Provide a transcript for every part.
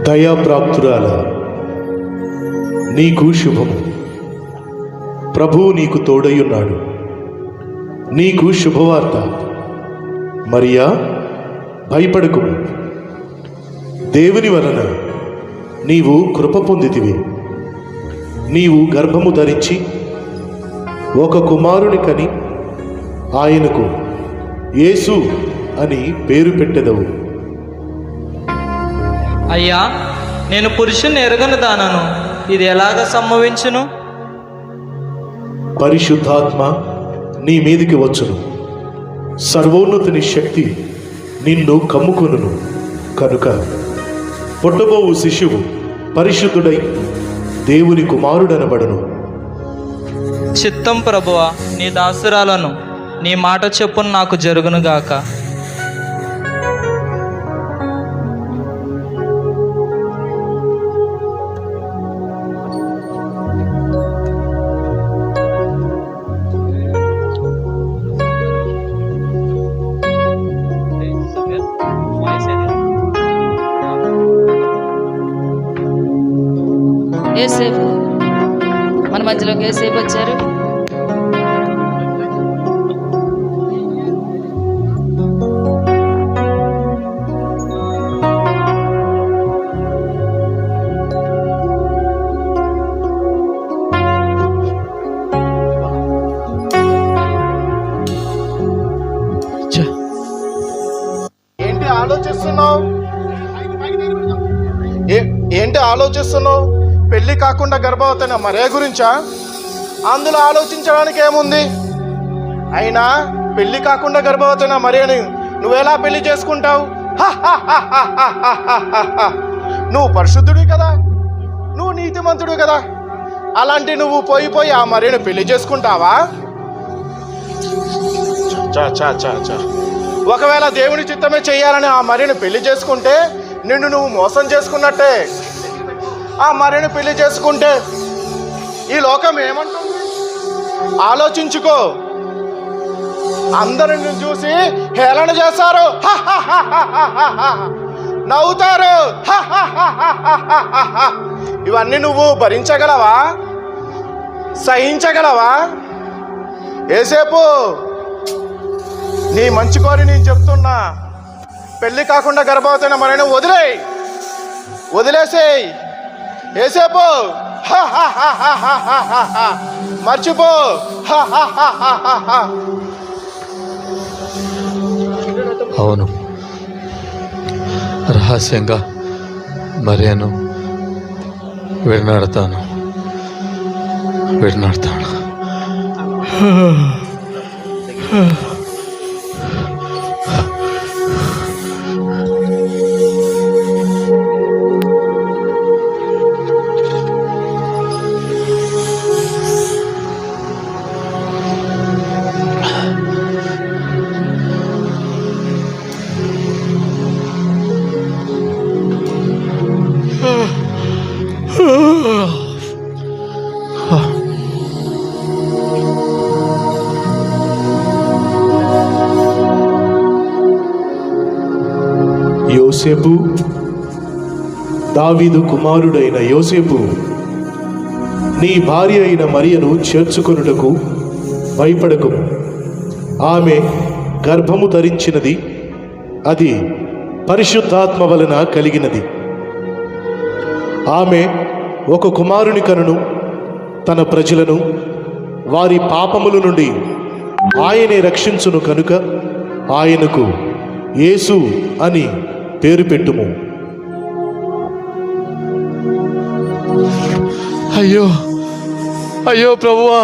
దయాప్రాప్తురాల నీకు శుభము. ప్రభువు నీకు తోడయ్యున్నాడు. నీకు శుభవార్త. మరియా, భయపడకుము. దేవుని వలన నీవు కృప పొందితివి. నీవు గర్భము ధరించి ఒక కుమారుని కని ఆయనకు యేసు అని పేరు పెట్టెదవు. అయ్యా, నేను పురుషుని ఎరగని దానను, ఇది ఎలాగ సంభవించును? పరిశుద్ధాత్మ నీ మీదికి వచ్చును. సర్వోన్నతుని శక్తి నిన్ను కమ్ముకొనును. కనుక పుట్టబోవు శిశువు పరిశుద్ధుడై దేవుని కుమారుడనబడును. చిత్తం ప్రభువా, నీ దాసురాలను నీ మాట చెప్పును నాకు జరుగునుగాక. ఏసేపు మన మధ్యలోకి ఏసేపు వచ్చారు. ఏంటి ఆలోచిస్తున్నావు? ఏంటి ఆలోచిస్తున్నావు? పెళ్లి కాకుండా గర్భవతి మరే గురించా? అందులో ఆలోచించడానికి ఏముంది? అయినా పెళ్లి కాకుండా గర్భవతి మరేని నువ్వెలా పెళ్లి చేసుకుంటావు? నువ్వు పరిశుద్ధుడి కదా, నువ్వు నీతిమంతుడు కదా. అలాంటి నువ్వు పోయి ఆ మరేని పెళ్లి చేసుకుంటావా? ఒకవేళ దేవుని చిత్తమే చేయాలని ఆ మరిని పెళ్లి చేసుకుంటే నిన్ను నువ్వు మోసం చేసుకున్నట్టే. ఆ మరిని పెళ్లి చేసుకుంటే ఈ లోకం ఏమంటుంది? ఆలోచించుకో. అందరు నిన్ను చూసి హేళన చేస్తారు, నవ్వుతారు. ఇవన్నీ నువ్వు భరించగలవా? సహించగలవా? ఏసేపు, నీ మంచి కోరి నేను చెప్తున్నా, పెళ్లి కాకుండా గర్భవతి మరైనా వదిలేసేయ్. ఏసేపు, మర్చిపో. అవును, రహస్యంగా మరియను విడనాడతాను. యోసేపు, దావీదు కుమారుడైన యోసేపు, నీ భార్య అయిన మరియను చేర్చుకొనుటకు భయపడకుము. ఆమె గర్భము ధరించినది, అది పరిశుద్ధాత్మ వలన కలిగినది. ఆమె ఒక కుమారుని కనును. తన ప్రజలను వారి పాపముల నుండి ఆయనే రక్షించును. కనుక ఆయనకు యేసు అని పేరు పెట్టుము. అయ్యో ప్రభువా,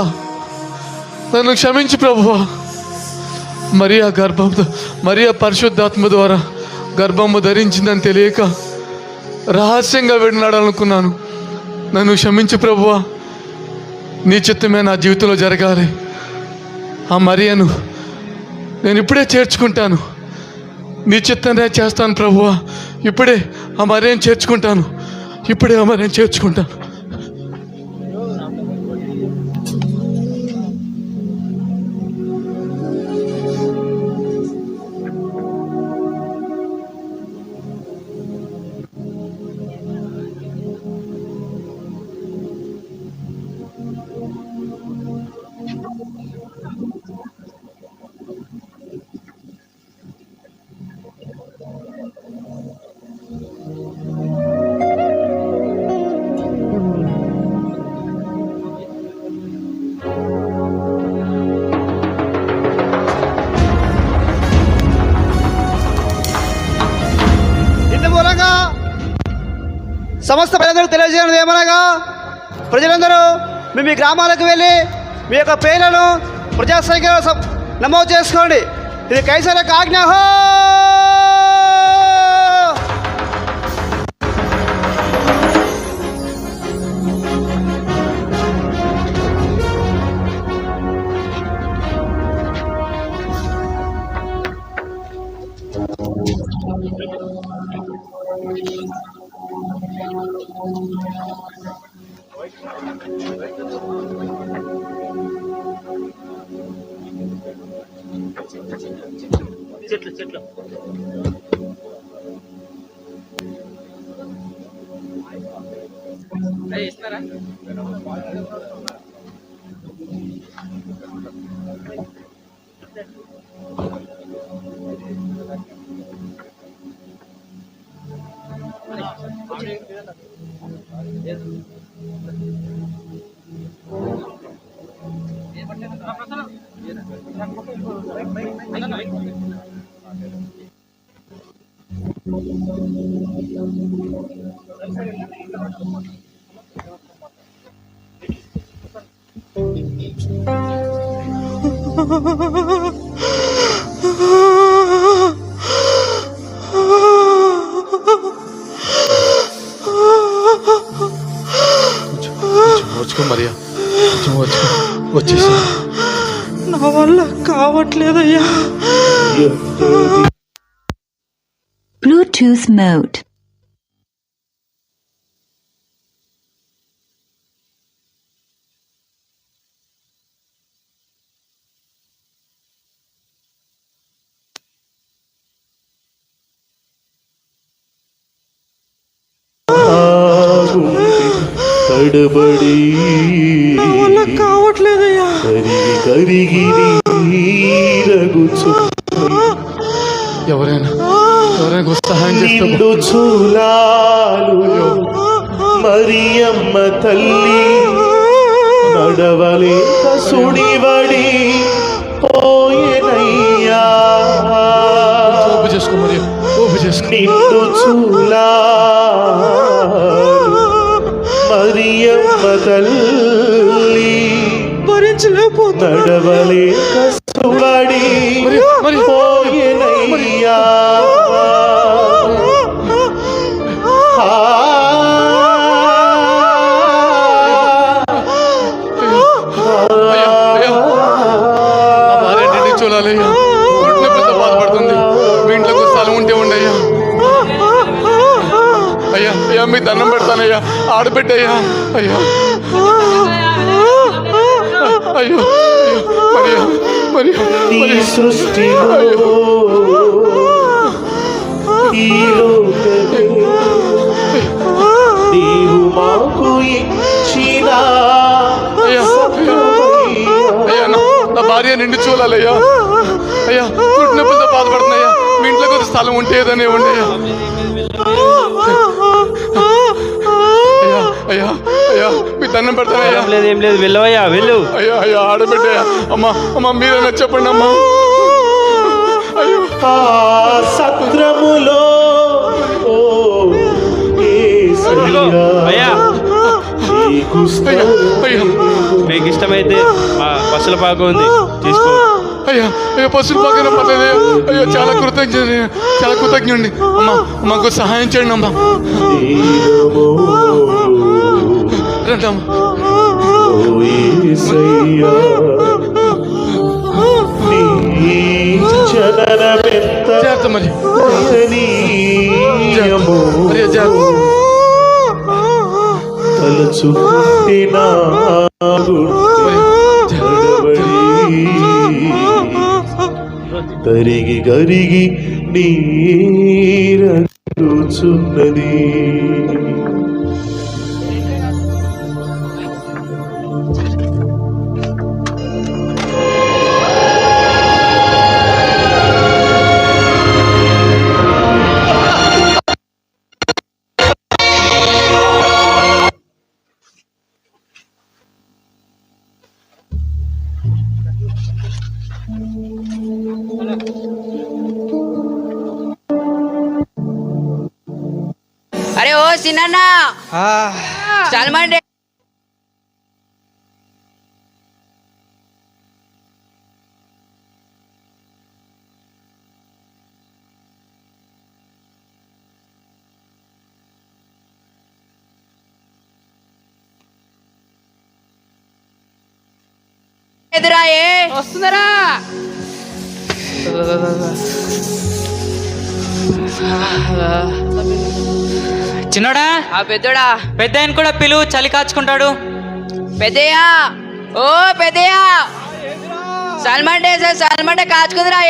నన్ను క్షమించు ప్రభువా. మరియా పరిశుద్ధాత్మ ద్వారా గర్భము ధరించిందని తెలియక రహస్యంగా విడనాడాలనుకున్నాను. నన్ను క్షమించు ప్రభువా. నీ చిత్తమే నా జీవితంలో జరగాలి. ఆ మరియను నేను ఇప్పుడే చేర్చుకుంటాను. నీ చిత్తాన్ని చేస్తాను ప్రభువా. ఇప్పుడే ఆ మరియను చేర్చుకుంటాను. సమస్త ప్రజలకు తెలియజేయడం ఏమనగా, ప్రజలందరూ మీ గ్రామాలకు వెళ్ళి మీ యొక్క పేర్లను ప్రజాసంఖ్యలో నమోదు చేసుకోండి. ఇది కైసర్ యొక్క ఆజ్ఞ. వచ్చుకో మరియా, వచ్చేసి. నా వల్ల కావట్లేదయ్యా. Bluetooth mode. తడబడి కావట్లేదయ్యా. కరిగి నీరగుచు ఎవరైనా సహాయం నిండు చూలాలు మరియమ్మ తల్లి నడవలేక సుడివడి పోయేనయ్యా. చేసుకో మరియా, నిండు చూలాలు మరియమ్మ తల్లి నడవలేక సుడివడి పోయేనయ్యా. చూడాలయ్యా, బాధపడుతుంది. మీ ఇంట్లో స్థలం ఉంటే ఉండయ్యా. అయ్యా అయ్యా, మీ దండం పెడతానయ్యా, ఆడబెట్టయ్యా. అయ్యా అయ్యో మరియా, నీ సృష్టిలో ఈ లోకమే నీవు మాకు ఇచ్చిన అయ్యా, నా భార్య నిండు చూడాలయ్యా. అయ్యా, పుట్టి నొప్పులతో బాధపడుతున్నాయ్యా. మీ ఇంట్లో కొద్ది స్థలం ఉంటే ఏదైనా ఇవ్వండి అయ్యా. అయ్యా అయ్యా, మీ దండం పెడతానయ్యా. ఏం లేదు, వెళ్ళవయ్యా, వెళ్ళు. అయ్యా అయ్యా, ఆడబిడ్డయ్యా. అమ్మా మీరైనా చెప్పండి అమ్మా. అయ్యో, ఆ సత్రములో మీకు ఇష్టమైతే మా పసుల పాకు ఉంది, తీసుకో. అయ్యా అయ్యా, పసులు పక్కన పర్లేదయ్యా. అయ్యో, చాలా కృతజ్ఞుండి. అమ్మా మాకు సహాయం చేయండి అమ్మా. రండి అమ్మా. జాగ్రత్త మరి. కరిగి కరిగి నీరగుచున్నది. అరే ఓ చిన్న సల్మాన్ ఎదురాయే వస్తుందరా. చిన్నోడా ఆ పెద్దోడా పెద్ద ఆయన కూడా పిలువు, చలి కాచుకుంటాడు. పెద్దయ్యా, ఓ పెద్దయ్యా, సల్మాన్ కాచుకుందిరా.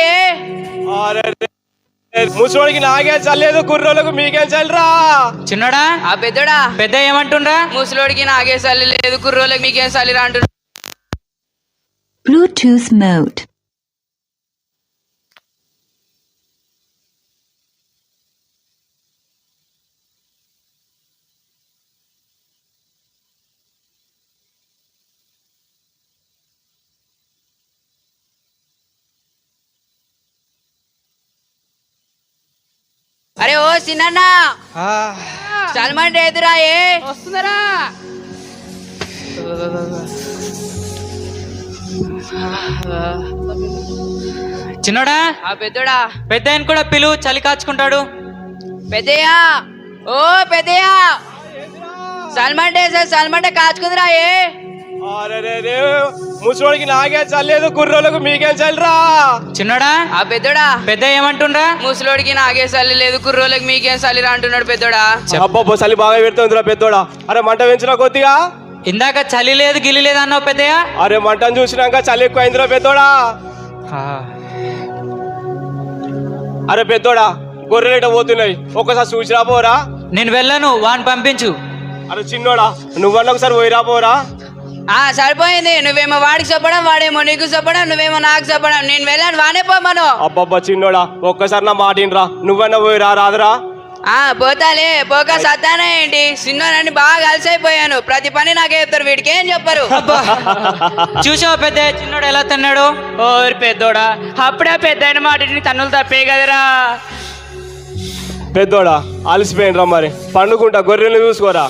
ముసలోడికి నాకేం చల్లేదు, కుర్రోళ్ళకు మీకేం చల్లరా. చిన్నోడా ఆ పెద్దోడా పెద్ద ఏమంటుండ్రా? ముసలోడికి నాకే చల్లి లేదు, కుర్రోళ్ళకి మీకేం చల్లిరా అంటున్నా. Bluetooth mode. అరే ఓ చిన్న సల్మాన్ ఎదురాయే వస్తుందరా. చిన్నోడా ఆ పెద్దోడా పెద్ద ఆయన కూడా పిలువు, చలి కాచుకుంటాడు. పెద్దయ్యా, ఓ పెద్దయ్యా, సల్మాన్ కాచుకుందిరా. ముసలోడికి నాకేం చల్లేదు, కుర్రోళ్ళకు మీకేం చల్లరా. చిన్నోడా ఆ పెద్దోడా పెద్ద ఏమంటుండ్రా? ముసలోడికి నాకే చల్లి లేదు, కుర్రోళ్ళకి మీకేం చల్లిరా అంటున్నాడు పెద్దోడా. అబ్బబ్బో చలి బాగా పెడుతుందిరా పెద్దోడా. అరే మంట పెంచినా కొద్దిగా. ఇందాక చలి లేదు గిలి లేదు అన్నావు పెద్దయ్య. అరే మంటను చూసినాక చలి ఎక్కువ అయిందిరా పెద్దోడా. అరే పెద్దోడా, గొర్రెలు పోతున్నాయి, ఒక్కసారి చూసి రాపోరా. నేను వెళ్ళను, వాడిని పంపించు. అరే చిన్నోడా, నువ్వన్న ఒకసారి పోయి రాపోరా. సరిపోయింది, నువ్వేమో వాడికి చెప్పడం, వాడేమో నీకు చెప్పడం, నువ్వేమో నాకు చెప్పడం. నేను వెళ్ళాను, వానే పోమను. అబ్బబ్బా చిన్నోడా, ఒక్కసారి నా మాటినరా, నువ్వన్నా పోయి రాదురా. పోతాలే, పోక సత్తానా ఏంటి, చిన్నోనని బాగా అలసైపోయాను. ప్రతి పని నాకే చెప్తారు, వీడికి ఏం చెప్పరు. చూసావు పెద్ద చిన్నోడు ఎలా తిన్నాడు? ఓరి పెద్దోడా, అప్పుడే పెద్ద అయిన మాటిని తన్నులు తప్పే కదరా. పెద్దోడా అలసిపోయినరా, మరి పండుకుంటా, గొర్రెలు చూసుకోరా.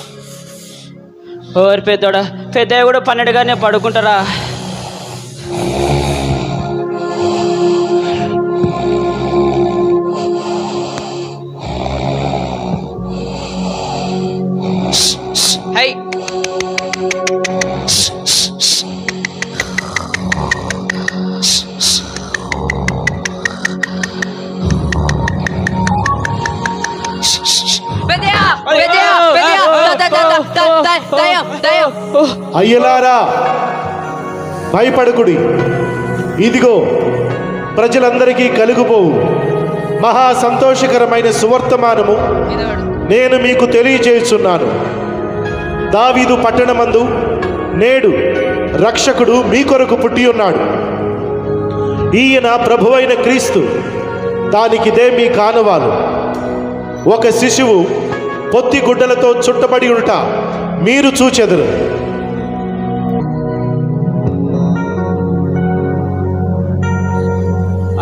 ఓరి పెద్దోడా, పెద్దయ్య కూడా 12 పడుకుంటారా. హై అయ్యలారా భయపడకుడి, ఇదిగో ప్రజలందరికీ కలుగుపోవు మహా సంతోషకరమైన సువర్తమానము నేను మీకు తెలియజేస్తున్నాను. దావీదు పట్టణమందు నేడు రక్షకుడు మీ కొరకు పుట్టి ఉన్నాడు. ఈయన ప్రభువైన క్రీస్తు. దానికిదే మీ కానవాలు. ఒక శిశువు పొత్తి గుడ్డలతో చుట్టబడి ఉంట మీరు చూచెదరు.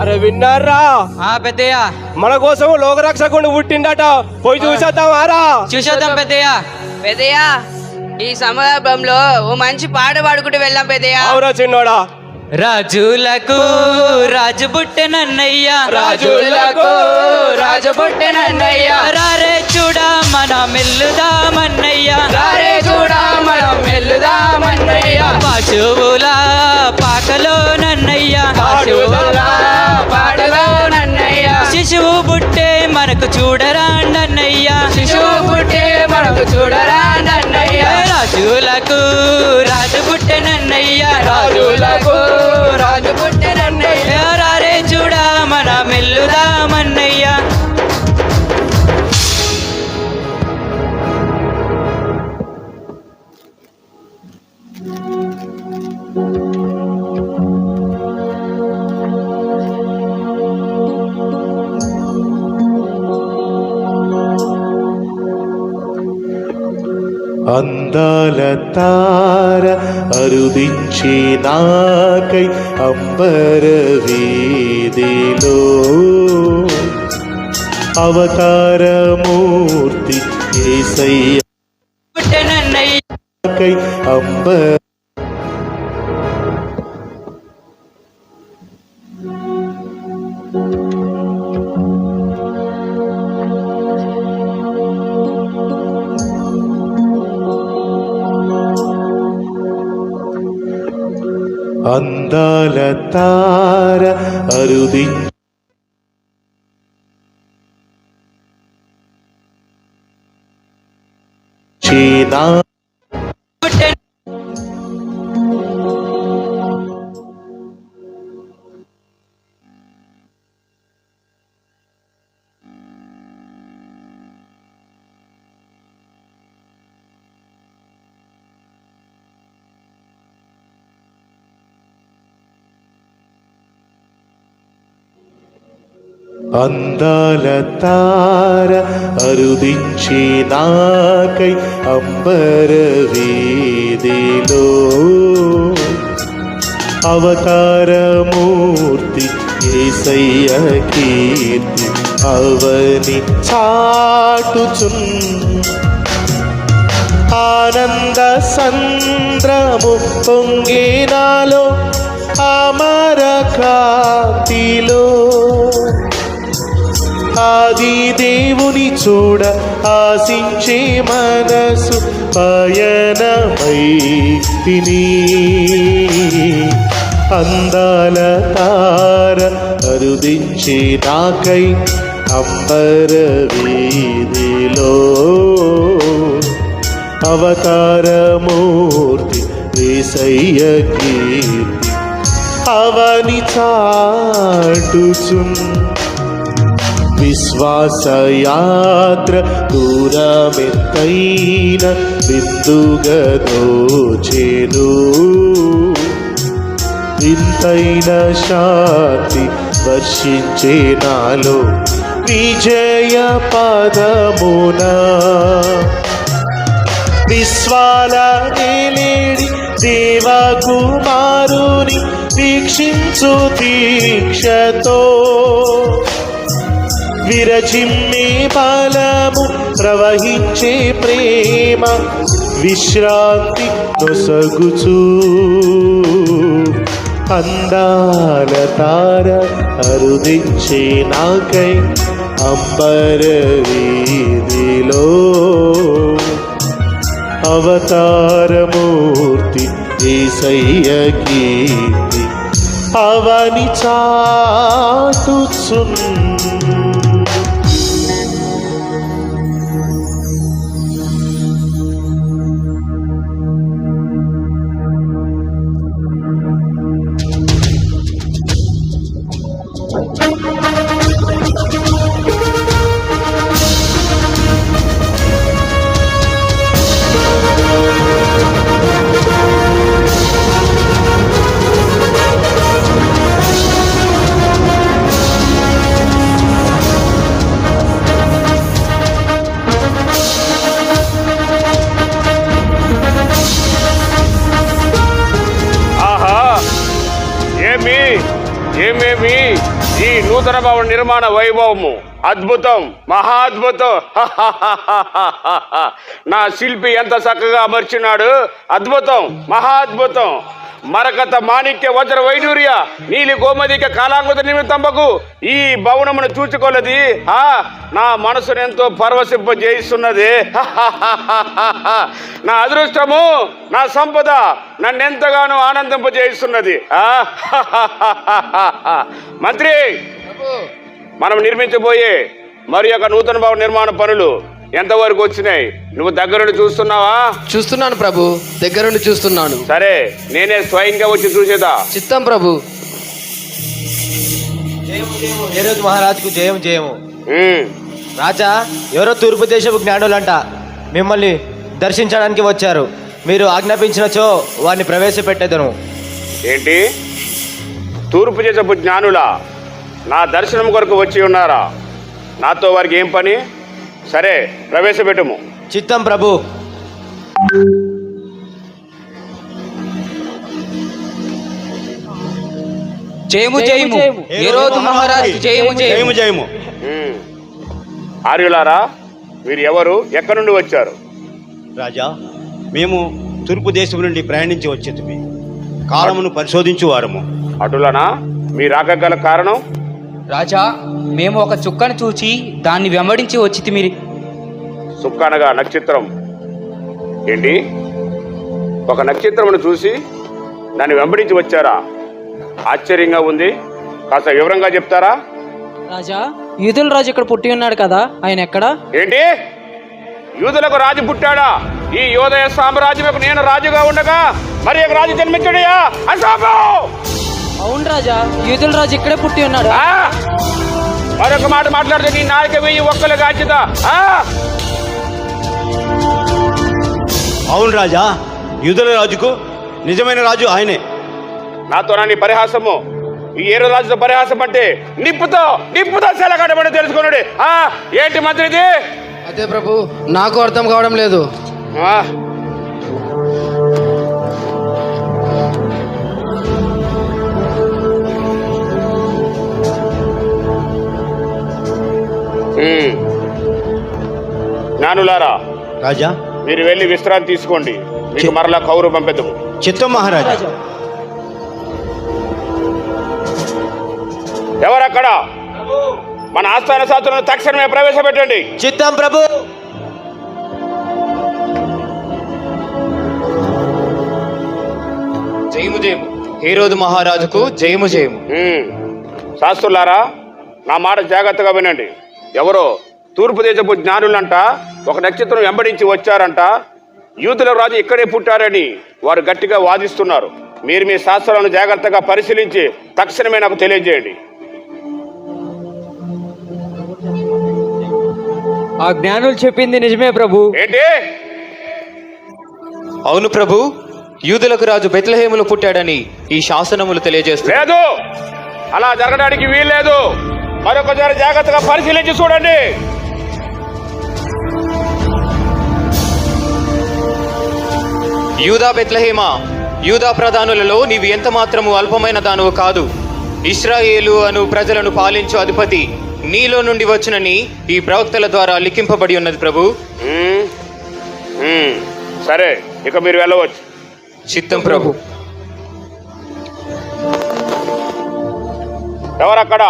అరే విన్నారా పెద్దయ్య, మన కోసం లోకరక్షకుడు పుట్టిండట, పోయి చూసేద్దామారా. చూసేద్దాం పెద్దయ్య. పెద్దయ్య, ఈ సందర్భంలో ఓ మంచి పాట పాడుకుంటూ వెళ్దాం పెద్దయ్య. అవురా చిన్నోడా. రాజులకు రాజు పుట్టెనన్నయ్య, రాజులకు రాజు పుట్టెనన్నయ్య, రారే చూడా మన మెల్లుదామన్నయ్య, రారే చూడా మనం మెల్లుదామన్నయ్య, పశువుల పాకలో నన్నయ్య, పశువుల పాటలో నన్నయ్య, శిశువు పుట్టే మనకు చూడరాండన్నయ్య, శిశువు పుట్టే మనకు చూడరాండన్నయ్య, రాజులకు రాజు పుట్టెనన్నయ్య, రాజులకు రాజు పుట్టెనన్నయ్య, రారే చూడా మన మెల్లుదామన్నయ్య. అందాల తార అరుదించి నాకై అంబర వీధిలో అవతారమూర్తి యేసయ్యకై అంబర అందాల తార అరుదించినా అందాల తార అరుదించినాకై అంబర వీధిలో అవతారమూర్తి యేసయ్య కీర్తి అవని చాటుచున్ ఆనంద సంద్రము పొంగినాలో అమర కాంతిలో ఆది దేవుని చూడ ఆశించే మనసు పయనమై తిని అందాల తార అరుదించి నాకై అంబర వీధిలో అవతారమూర్తి యేసయ్య కీర్తి అవని చాటుచున్ విశ్వాసయాత్ర దూరమెత్తైన బిందుగదోచెను వింతైన శాంతి వర్షించే నాలో విజయ పదమునా విశ్వాల నిలేడి దేవకుమారుని వీక్షించు దీక్షతో విరచిమ్మే బలము ప్రవహించే ప్రేమ విశ్రాంతి నొసగుచు అందాల తార అరుదించే నాకై అంబర వీధిలో అవతారమూర్తి యేసయ్య కీర్తి అవని చాటుచున్ ఏమేమి ఈ నూతన భవన నిర్మాణ వైభవము అద్భుతం, మహాద్భుతం. నా శిల్పి ఎంత చక్కగా అమర్చినాడు. అద్భుతం, మహాద్భుతం. మరకత మాణిక్య వజ్ర వైడూర్య నీలి గోమదిక కాలాంగుత నిమిత్తంబకు ఈ భవనమును చూచుకోలది నా మనసును ఎంతో పరవశింపజేయిస్తున్నది. నా అదృష్టము, నా సంపద నన్నెంతగానో ఆనందింపజేయిస్తున్నది. మంత్రి, మనం నిర్మించబోయే మరి యొక్క నూతన భవన నిర్మాణ పనులు ఎంతవరకు వచ్చినాయి? నువ్వు దగ్గరుండి చూస్తున్నావా? చూస్తున్నాను ప్రభు, దగ్గరుండి చూస్తున్నాను. సరే, నేనే స్వయంగా వచ్చి చూసేదా? చిత్తం ప్రభు. హేరోదు మహారాజుకు జయము జయము. రాజా, ఎవరో తూర్పు దేశపు జ్ఞానులంట మిమ్మల్ని దర్శించడానికి వచ్చారు. మీరు ఆజ్ఞాపించినచో వారిని ప్రవేశపెట్టేదను. ఏంటి, తూర్పు దేశపు జ్ఞానులా నా దర్శనం కొరకు వచ్చి ఉన్నారా? నాతో వారికి ఏం పని? సరే, ప్రవేశపెట్టుము. చిత్తం ప్రభు. జయము జయము, హేరోదు మహారాజు జయము జయము జయము. ఆర్యులారా, మీరు ఎవరు, ఎక్కడి నుండి వచ్చారు? రాజా, మేము తూర్పు దేశం నుండి ప్రయాణించి వచ్చేది కాలమును పరిశోధించు వారము. అటులనా? మీ రాకగల కారణం? రాజా, మేము ఒక చుక్కను చూచి దాన్ని వెంబడించి వచ్చి మీరు. చుక్క అనగా నక్షత్రం. ఏంటి, ఒక నక్షత్రమును చూసి దాన్ని వెంబడించి వచ్చారా? ఆశ్చర్యంగా ఉంది. కాస్త వివరంగా చెప్తారా? రాజా, యూదుల రాజు ఇక్కడ పుట్టి ఉన్నాడు కదా, ఆయన ఎక్కడ? ఏంటి, యూదులకు రాజు పుట్టాడా? ఈ యోదయ సామ్రాజ్యముకు నేను రాజుగా ఉండగా మరి ఒక రాజు జన్మించాడయా? అవును రాజా, యూదుల రాజు ఇక్కడే పుట్టి ఉన్నాడు. మరొక మాట మాట్లాడితే నీ నాయక వెయ్యి ఒక్కలు కాచిదా? అవును రాజా, యూదుల రాజుకు నిజమైన రాజు ఆయనే. నాతో నీ పరిహాసము, ఈ ఏరో రాజుతో పరిహాసం అంటే నిప్పుతో సెలగడమని తెలుసుకున్నాడు. ఏంటి మంత్రిది? అదే ప్రభు, నాకు అర్థం కావడం లేదు. జ్ఞానులారా, రాజా, మీరు వెళ్ళి విశ్రాంతి తీసుకోండి. మీకు మరలా కౌరు పంపెదము. చిత్తం మహారాజా. ఎవరక్కడ? మన ఆస్థాన శాస్త్రులను తక్షణమే ప్రవేశపెట్టండి. చిత్తం ప్రభు. జయము జయము, హేరోదు మహారాజుకు జయము జయము. శాస్త్రులారా, నా మాట జాగ్రత్తగా వినండి. ఎవరో తూర్పు దేశపు జ్ఞానులంట ఒక నక్షత్రం వెంబడించి వచ్చారంట. యూదుల రాజు ఇక్కడే పుట్టారని వారు గట్టిగా వాదిస్తున్నారు. మీరు మీ శాస్త్రాలను జాగ్రత్తగా పరిశీలించి తక్షణమే నాకు తెలియజేయండి. ఆ జ్ఞానులు చెప్పింది నిజమే ప్రభు. ఏంటి? అవును ప్రభు, యూదులకు రాజు బెత్లెహేములో పుట్టాడని ఈ శాసనములు తెలియజేస్తాయి. లేదు, అలా జరగడానికి వీల్లేదు. మరొకసారి జాగ్రత్తగా పరిశీలించి చూడండి. యూదా బెత్లెహేమా, యూదా ప్రధానులలో నీవు ఎంత మాత్రము అల్పమైన దానవు కాదు. ఇశ్రాయేలు అను ప్రజలను పాలించు అధిపతి నీలో నుండి వచ్చినని ఈ ప్రవక్తల ద్వారా లిఖింపబడి ఉన్నది ప్రభు. సరే, ఇక మీరు వెళ్ళవచ్చు. చిత్తం ప్రభు. ఎవరక్కడ?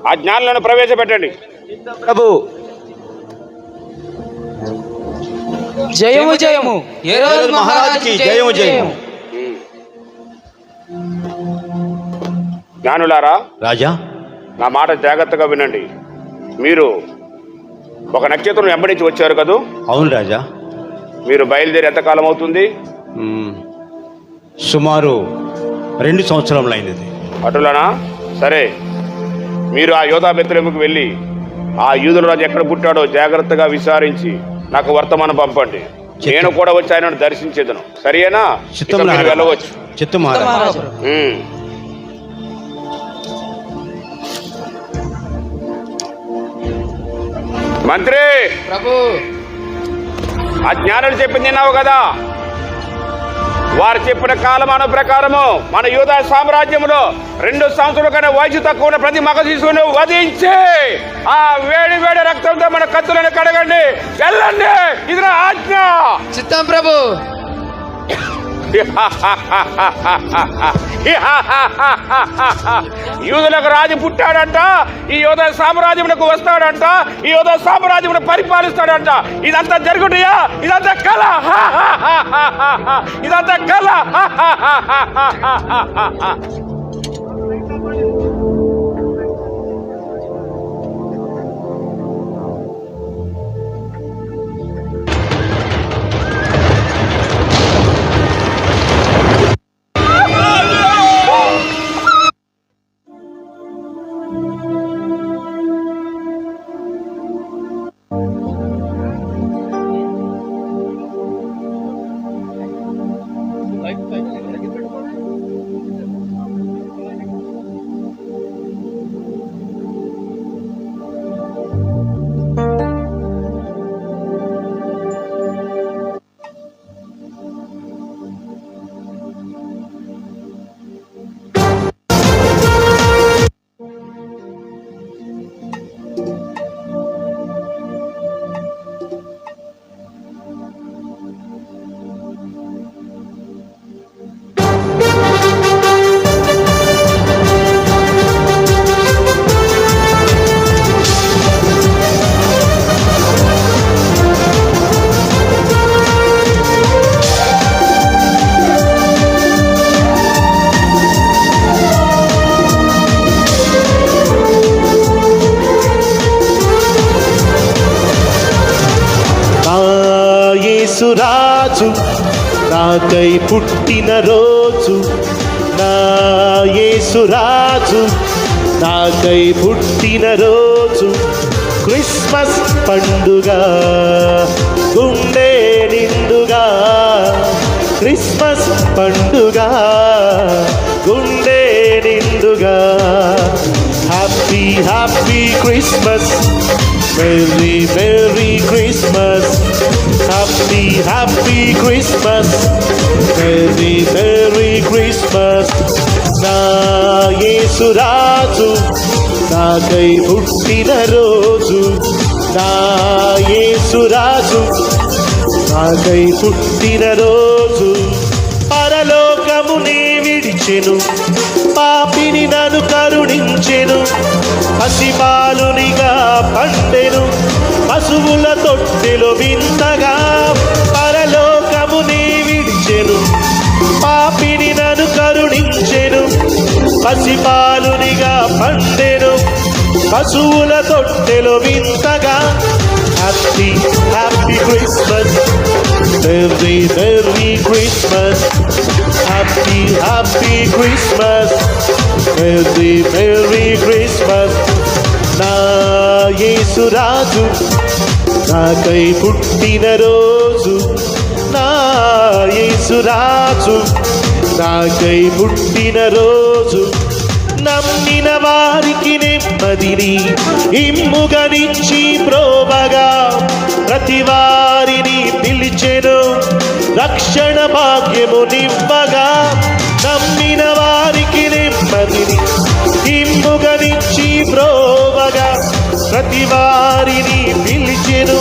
ఆ జ్ఞానులను ప్రవేశపెట్టండి. ప్రభు. జయము జయము, హేరోదు మహారాజుకి జయము జయము. జ్ఞానులారా, రాజా, నా మాట జాగ్రత్తగా వినండి. మీరు ఒక నక్షత్రం వెంబడించి వచ్చారు కదూ? అవును రాజా. మీరు బయలుదేరి ఎంతకాలం అవుతుంది? సుమారు 2 సంవత్సరములైనది. అటులనా? సరే, మీరు ఆ యోధా బెత్లెహేముకు వెళ్ళి ఆ యూదుల రాజు ఎక్కడ పుట్టాడో జాగ్రత్తగా విచారించి నాకు వర్తమానం పంపండి. నేను కూడా వచ్చి ఆయనను దర్శించేదను. సరేనా? చిత్తం ఇక మీరు వెళ్ళవచ్చు. చిత్తం మహారాజా. మంత్రి ప్రభు, ఆ జ్ఞానులు చెప్పింది విన్నావు కదా? వారు చెప్పిన కాలమాన ప్రకారము మన యూదా సామ్రాజ్యంలో 2 సంవత్సరాల కన్నా వయసు తక్కువ ఉన్న ప్రతి మగ శిశువును వధించి ఆ వేడి వేడి రక్తంతో మన కత్తులను కడగండి. వెళ్ళండి, ఇది నా ఆజ్ఞ. చిత్తం ప్రభు. యూదులకు రాజు పుట్టాడంట, ఈ యోధా సామ్రాజ్యమునకు వస్తాడంట, ఈ యోధా సామ్రాజ్యమును పరిపాలిస్తాడంట. ఇదంతా జరుగుతాయా? ఇదంతా కళ, ఇదంతా కళ. యేసురాజు నాకై పుట్టిన రోజు, నా యేసురాజు నాకై పుట్టిన రోజు. క్రిస్మస్ పండుగ గుండె నిండుగా, క్రిస్మస్ పండుగ గుండె నిండుగా. Happy happy Christmas, merry merry Christmas, happy happy Christmas, merry merry Christmas. నా యేసురాజు నాకై పుట్టిన రోజు, నా యేసురాజు నాకై పుట్టిన రోజు. పరలోకమునే విడిచెను, పాపిని నన్ను కరుణించెను, పసిబాలునిగా పండెను, పశువుల తొట్టెలో వింతగా. పరలోకమునే విడిచెను, పాపిని నన్ను కరుణించెను, పసిబాలునిగా పండెను, పశువుల తొట్టెలో వింతగా. Happy happy Christmas, merry merry Christmas, happy happy Christmas, merry merry Christmas. నా యేసురాజు నాకై పుట్టిన రోజు, నా యేసురాజు నాకై పుట్టిన రోజు. నమ్మిన వారికి నెమ్మదిని ఇమ్ముగనిచ్చి ప్రోభగా, ప్రతి వారిని పిలిచెను రక్షణ భాగ్యము నివ్వగా. నమ్మిన వారికి నెమ్మదిని ఇమ్ముగనిచ్చి ప్రోభగా, ప్రతి వారిని పిలిచెను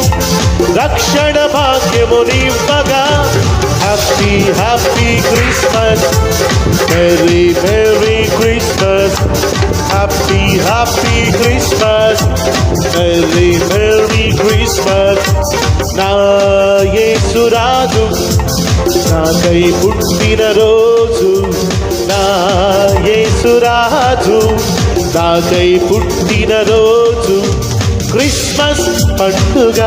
రక్షణ భాగ్యము నివ్వగా. Happy happy Christmas, merry merry Christmas, happy happy Christmas, merry merry Christmas. నా యేసురాజు నాకై పుట్టిన రోజు, నా యేసురాజు నాకై పుట్టిన రోజు. క్రిస్మస్ పండుగ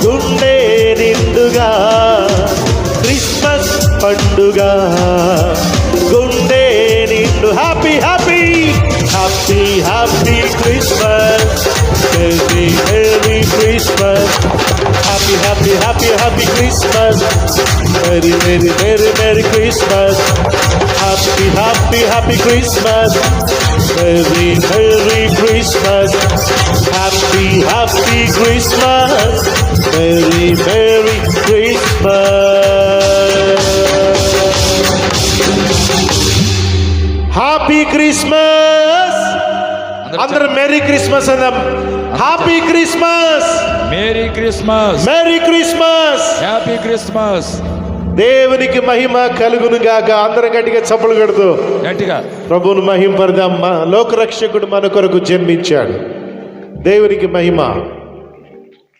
గుండె నిండుగా, క్రిస్మస్ పండుగ గుండె నిండు. Happy happy happy happy Christmas, merry merry Christmas, happy happy happy happy Christmas, merry merry merry merry Christmas, happy happy happy Christmas, merry merry Christmas, happy happy Christmas, merry merry Christmas. Happy Christmas. అందరూ merry Christmas అందాం. Happy Christmas, merry Christmas, merry Christmas, happy Christmas. దేవునికి మహిమ కలుగును గాక. అందరం గట్టిగా చప్పలు కొడుతూ గట్టిగా ప్రభువును మహింపడదాం. లోకరక్షకుడు మన కొరకు జన్మించాడు. దేవునికి మహిమ.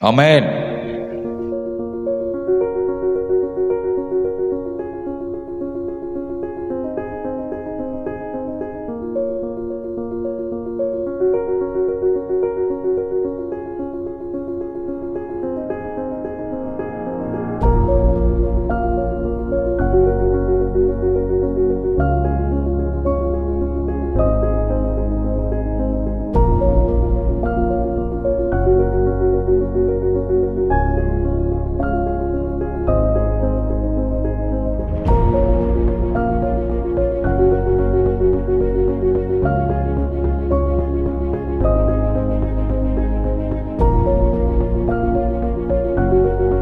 ఆమేన్.